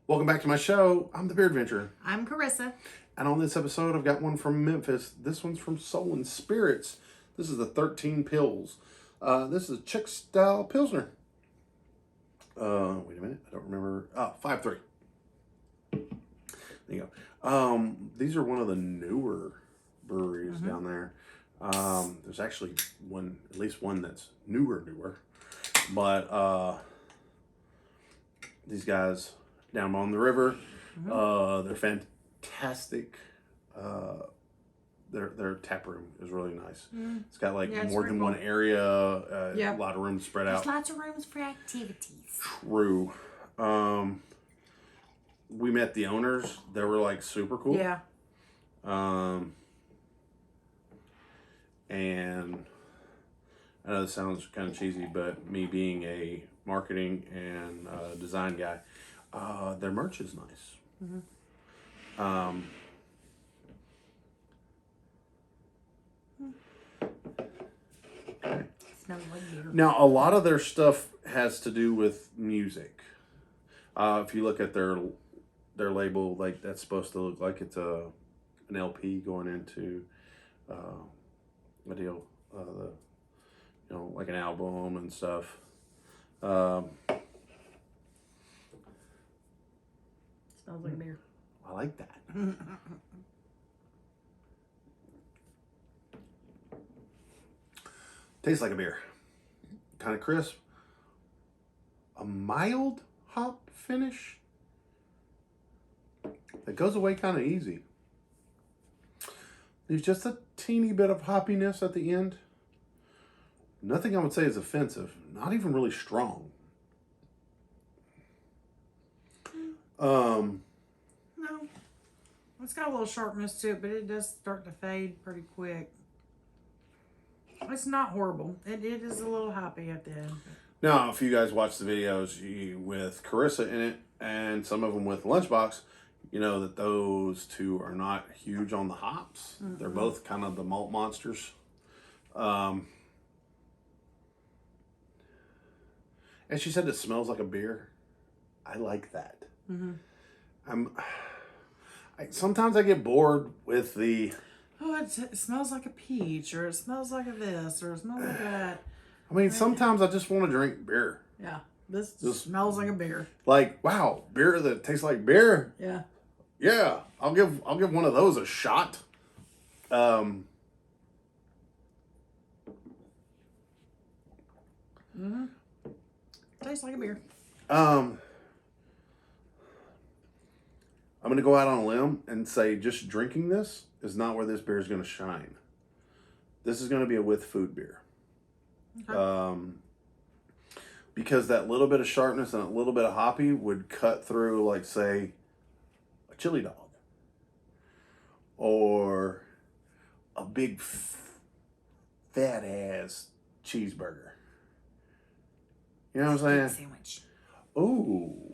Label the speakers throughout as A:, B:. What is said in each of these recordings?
A: Welcome back to my show. I'm the Beer Adventurer.
B: I'm Carissa.
A: And on this episode, I've got one from Memphis. This one's from Soul and Spirits. This is the 13 Pills. This is a Czech style Pilsner. Wait a minute. I don't remember. 5.3. There you go. These are one of the newer breweries down there. There's actually at least one that's newer. But these guys down on the river, they're fantastic. Their tap room is really nice. It's got more than one area, a lot of room spread out.
B: There's lots of rooms for activities.
A: True. We met the owners. They were super cool.
B: Yeah.
A: And I know this sounds kind of cheesy, but me being a marketing and design guy, their merch is nice. Okay.
B: Smells like beer.
A: Now, a lot of their stuff has to do with music. If you look at their label, that's supposed to look like it's an LP going into a deal, like an album and stuff.
B: Smells like beer.
A: I like that. Tastes like a beer. Kind of crisp. A mild hop finish that goes away kind of easy. There's just a teeny bit of hoppiness at the end. Nothing I would say is offensive. Not even really strong.
B: No. It's got a little sharpness to it, but it does start to fade pretty quick. It's not horrible. It is a little hoppy at the end.
A: Now, if you guys watch the videos with Carissa in it, and some of them with Lunchbox, you know that those two are not huge on the hops. They're both kind of the malt monsters. And she said it smells like a beer. I like that. Sometimes I get bored with the...
B: Oh, it smells like a peach, or it smells like a this, or it smells like that.
A: I mean, sometimes I just want to drink beer.
B: Yeah, this just smells like a beer.
A: Wow, beer that tastes like beer.
B: Yeah.
A: Yeah, I'll give one of those a shot.
B: Tastes like a beer.
A: I'm gonna go out on a limb and say just drinking this is not where this beer is gonna shine. This is gonna be a with food beer.
B: Okay.
A: Because that little bit of sharpness and a little bit of hoppy would cut through, say, a chili dog. Or a big fat ass cheeseburger. You know what I'm saying?
B: Sandwich.
A: Ooh.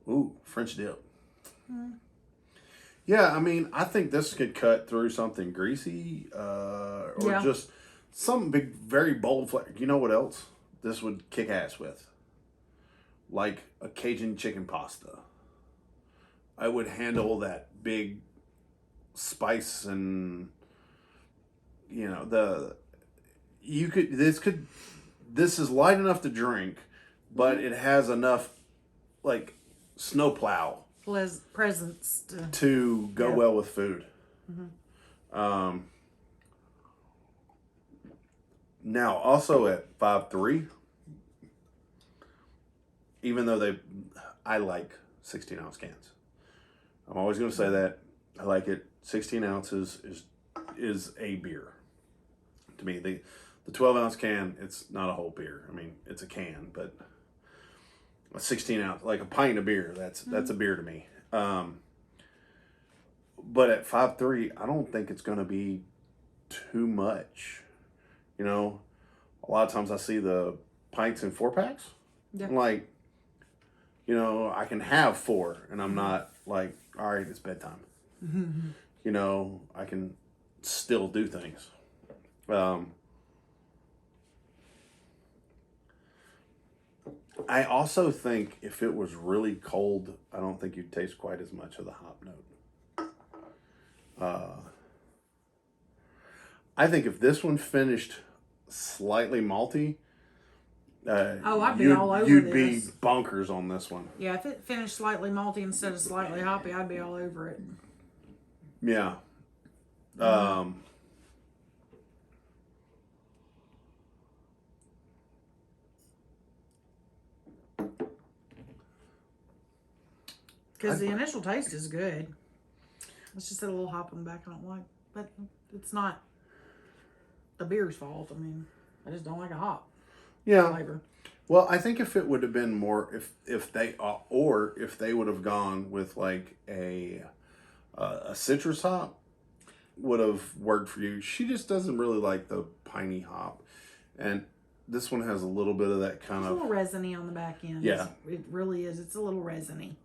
A: Ooh, French dip. Yeah, I mean, I think this could cut through something greasy, or just some big, very bold flavor. You know what else this would kick ass with? Like a Cajun chicken pasta. I would handle that big spice and, this is light enough to drink, but it has enough, snowplow
B: Presence
A: to go well with food. Now, also at 5.3, even though I like 16-ounce cans. I'm always going to say that. I like it. 16 ounces is a beer. To me, the 12-ounce can, it's not a whole beer. I mean, it's a can, but a 16-ounce, like a pint of beer, that's a beer to me. But at 5.3, I don't think it's going to be too much. A lot of times I see the pints in 4-packs.
B: Yeah.
A: I'm like, I can have 4, and I'm not like, all right, it's bedtime. I can still do things. I also think if it was really cold, I don't think you'd taste quite as much of the hop note. I think if this one finished slightly malty,
B: I'd be all over
A: you'd
B: this.
A: be bonkers on this one.
B: Yeah, if it finished slightly malty instead of slightly hoppy, I'd be all over it.
A: Yeah.
B: Because the initial taste is good. It's just a little hop on the back I don't like. But it's not the beer's fault. I mean, I just don't like a hop flavor.
A: Well, I think if it would have been more, if they would have gone with like a citrus hop, would have worked for you. She just doesn't really like the piney hop, and this one has a little bit of that kind
B: It's
A: of
B: a little resiny on the back end.
A: Yeah.
B: It really is. It's a little resiny.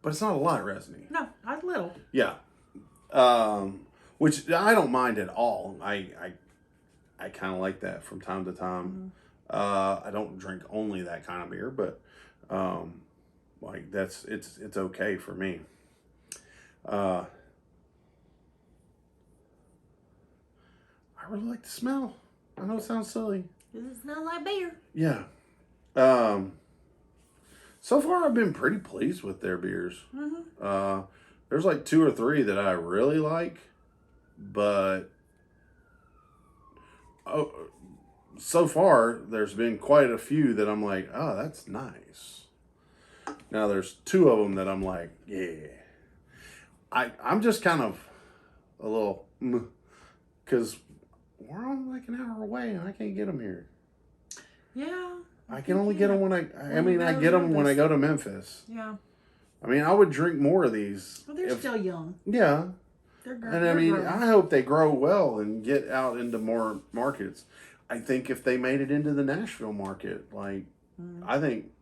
A: but it's not a lot resiny.
B: No, a little.
A: Yeah, which I don't mind at all. I kind of like that from time to time. I don't drink only that kind of beer, but like it's okay for me. I really like the smell. I know it sounds silly.
B: Does it smell like beer?
A: Yeah. So far I've been pretty pleased with their beers. There's like 2 or 3 that I really like, but so far there's been quite a few that I'm like, oh, that's nice. Now there's 2 of them that I'm like, yeah. I'm just kind of a little, because we're only like an hour away and I can't get them here.
B: Yeah.
A: I can only get them when I get them when I go to Memphis.
B: Yeah.
A: I mean, I would drink more of these.
B: Well, they're still young.
A: Yeah.
B: And
A: I mean,
B: growing.
A: I hope they grow well and get out into more markets. I think if they made it into the Nashville market, like, I think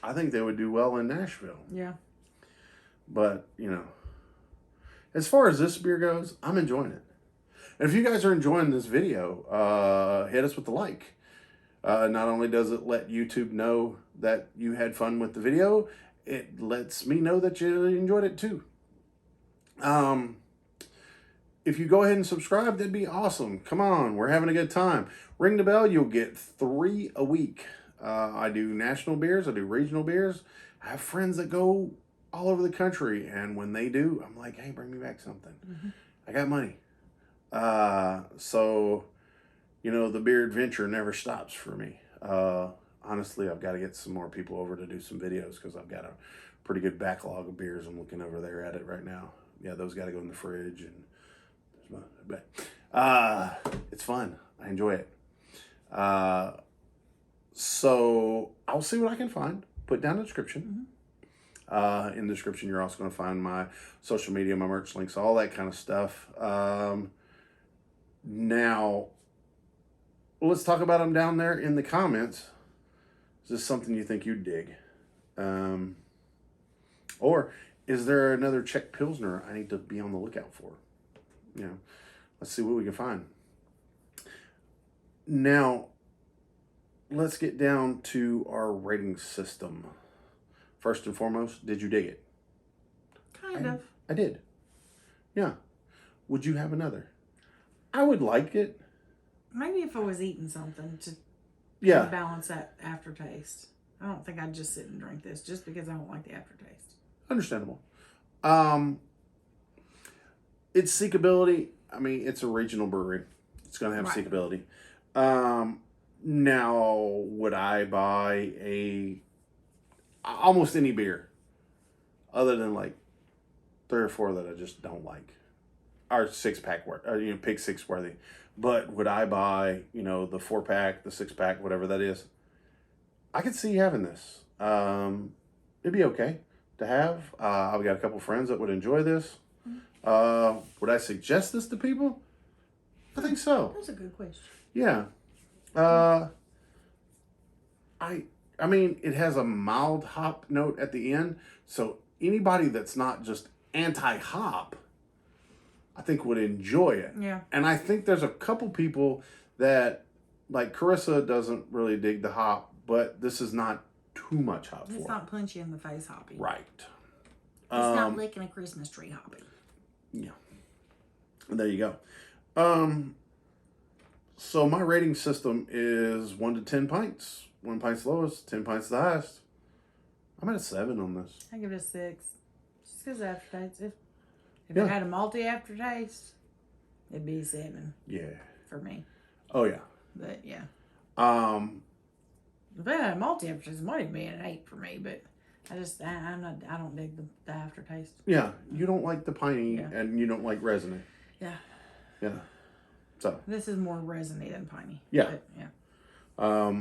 A: they would do well in Nashville.
B: Yeah.
A: But, as far as this beer goes, I'm enjoying it. And if you guys are enjoying this video, hit us with the like. Not only does it let YouTube know that you had fun with the video, it lets me know that you enjoyed it too. If you go ahead and subscribe, that'd be awesome. Come on, we're having a good time. Ring the bell, you'll get 3 a week. I do national beers, I do regional beers. I have friends that go all over the country, and when they do, I'm like, hey, bring me back something. I got money. So, the beer adventure never stops for me. Honestly, I've got to get some more people over to do some videos because I've got a pretty good backlog of beers. I'm looking over there at it right now. Yeah, those got to go in the fridge, and it's fun. I enjoy it. So I'll see what I can find. Put down the description. In the description, you're also going to find my social media, my merch links, all that kind of stuff. Now, let's talk about them down there in the comments. Is this something you think you'd dig? Or is there another Czech Pilsner I need to be on the lookout for? Let's see what we can find. Now, let's get down to our rating system. First and foremost, did you dig it?
B: Kind of.
A: I did. Yeah. Would you have another? I would like it.
B: Maybe if I was eating something to balance that aftertaste. I don't think I'd just sit and drink this just because I don't like the aftertaste.
A: Understandable. Its seekability, I mean, it's a regional brewery. It's going to have seekability. Now, would I buy almost any beer other than like 3 or 4 that I just don't like? Or 6-pack, Pick 6 worthy. But would I buy, the 4-pack, the 6-pack, whatever that is? I could see having this. It'd be okay to have. I've got a couple friends that would enjoy this. Would I suggest this to people? I think so.
B: That's a good question.
A: Yeah. I mean, it has a mild hop note at the end. So anybody that's not just anti-hop, I think would enjoy it.
B: Yeah.
A: And I think there's a couple people that, like Carissa doesn't really dig the hop, but this is not too much hop
B: It's
A: for
B: not punchy in the face hoppy.
A: Right.
B: It's not licking a Christmas tree hoppy.
A: Yeah. And there you go. So my rating system is 1 to 10 pints. 1 pint's lowest, 10 pints the highest. I'm at a 7 on this.
B: I give it a 6. Just because aftertaste. If
A: Yeah.
B: it had a malty aftertaste, it'd be a 7.
A: Yeah.
B: For me.
A: Oh yeah.
B: But yeah.
A: Um,
B: If it had a malty aftertaste, it might even be an 8 for me, but I don't dig the aftertaste.
A: Yeah. You don't like the piney
B: Yeah.
A: and you don't like resonant.
B: Yeah.
A: Yeah. So.
B: This is more resiny than piney.
A: Yeah.
B: But, yeah.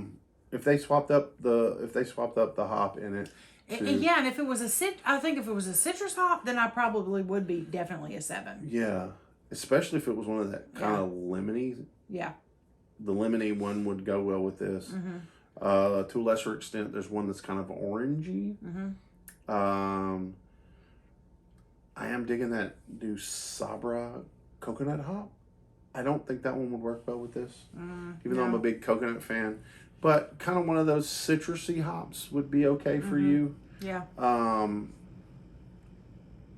A: If they swapped up the hop in it.
B: Yeah, and if it was I think if it was a citrus hop, then I probably would be definitely a 7.
A: Yeah. Especially if it was one of that kind of lemony.
B: Yeah.
A: The lemony one would go well with this.
B: Mm-hmm.
A: To a lesser extent, there's one that's kind of orangey.
B: Mm-hmm.
A: I am digging that new Sabra coconut hop. I don't think that one would work well with this, even though I'm a big coconut fan. But kind of one of those citrusy hops would be okay for you.
B: Yeah.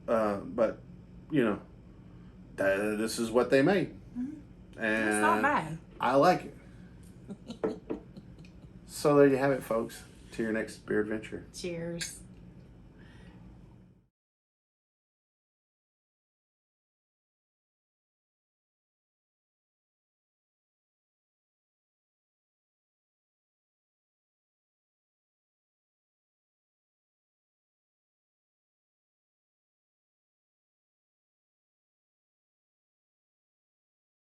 A: But you know, this is what they made, and
B: It's not bad.
A: I like it. So there you have it, folks. To your next beer adventure.
B: Cheers.